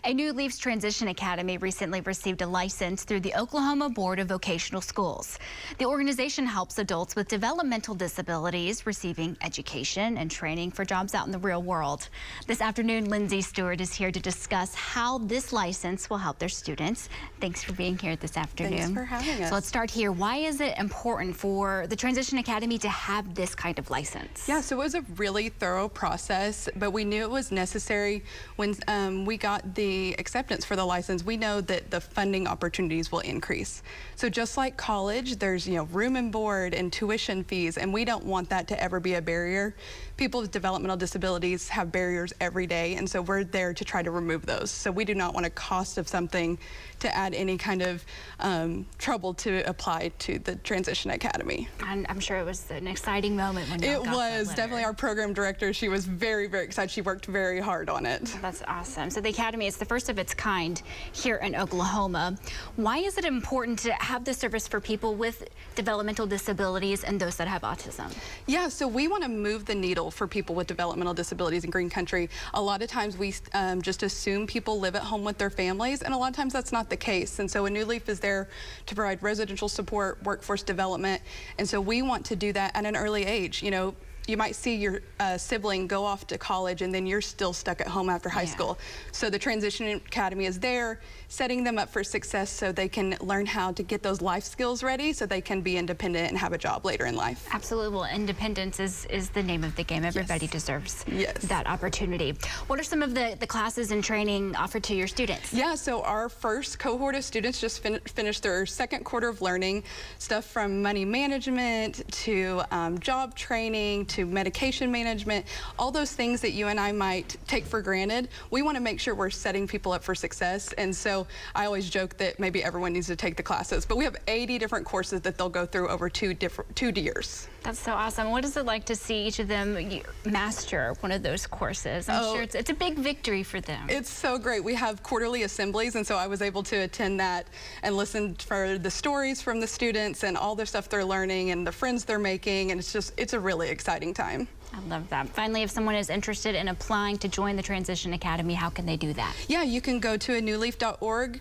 A New Leafs Transition Academy recently received a license through the Oklahoma Board of Vocational Schools. The organization helps adults with developmental disabilities receiving education and training for jobs out in the real world. This afternoon, Lindsay Stewart is here to discuss how this license will help their students. Thanks for being here this afternoon. Thanks for having us. So let's start here. Why is it important for the Transition Academy to have this kind of license? Yeah, so it was a really thorough process, but we knew it was necessary when we got the acceptance for the license. We know that the funding opportunities will increase. So just like college, there's room and board and tuition fees, and we don't want that to ever be a barrier. People with developmental disabilities have barriers every day, and so we're there to try to remove those. So we do not want a cost of something to add any kind of trouble to apply to the Transition Academy. And I'm sure it was an exciting moment when you It got that was letter. definitely our program director. She was very, very excited. She worked very hard on it. That's awesome. So the Academy is the first of its kind here in Oklahoma. Why is it important to have this service for people with developmental disabilities and those that have autism? Yeah, so we want to move the needle for people with developmental disabilities in Green Country. A lot of times we just assume people live at home with their families, and a lot of times that's not the case. And so a New Leaf is there to provide residential support, workforce development, and so we want to do that at an early age. You might see your sibling go off to college and then you're still stuck at home after high school. So the Transition Academy is there, setting them up for success so they can learn how to get those life skills ready so they can be independent and have a job later in life. Absolutely. Well, independence is the name of the game. Everybody deserves that opportunity. What are some of the classes and training offered to your students? Yeah, so our first cohort of students just finished their second quarter of learning, stuff from money management to job training to medication management, all those things that you and I might take for granted. We want to make sure we're setting people up for success, and so I always joke that maybe everyone needs to take the classes, but we have 80 different courses that they'll go through over two years. That's so awesome. What is it like to see each of them master one of those courses? I'm sure it's a big victory for them. It's so great. We have quarterly assemblies, and so I was able to attend that and listen for the stories from the students and all the stuff they're learning and the friends they're making, and it's a really exciting time. I love that. Finally, if someone is interested in applying to join the Transition Academy, how can they do that? Yeah, you can go to anewleaf.org.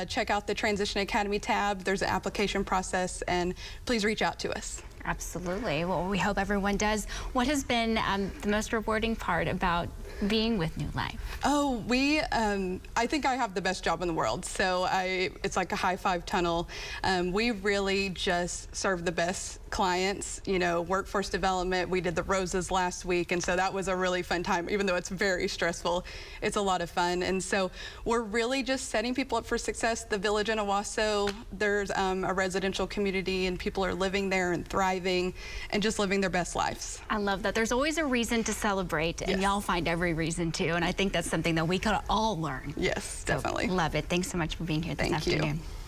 Check out the Transition Academy tab. There's an application process, and please reach out to us. Absolutely. Well, we hope everyone does. What has been the most rewarding part about being with New Life? Oh, I think I have the best job in the world. So it's like a high-five tunnel. We really just serve the best clients, workforce development. We did the Roses last week, and so that was a really fun time. Even though it's very stressful, it's a lot of fun. And so we're really just setting people up for success. The Village in Owasso, there's a residential community, and people are living there and thriving and just living their best lives. I love that. There's always a reason to celebrate, and y'all find every reason to, and I think that's something that we could all learn. Yes, definitely. So, love it. Thanks so much for being here this afternoon. Thank you.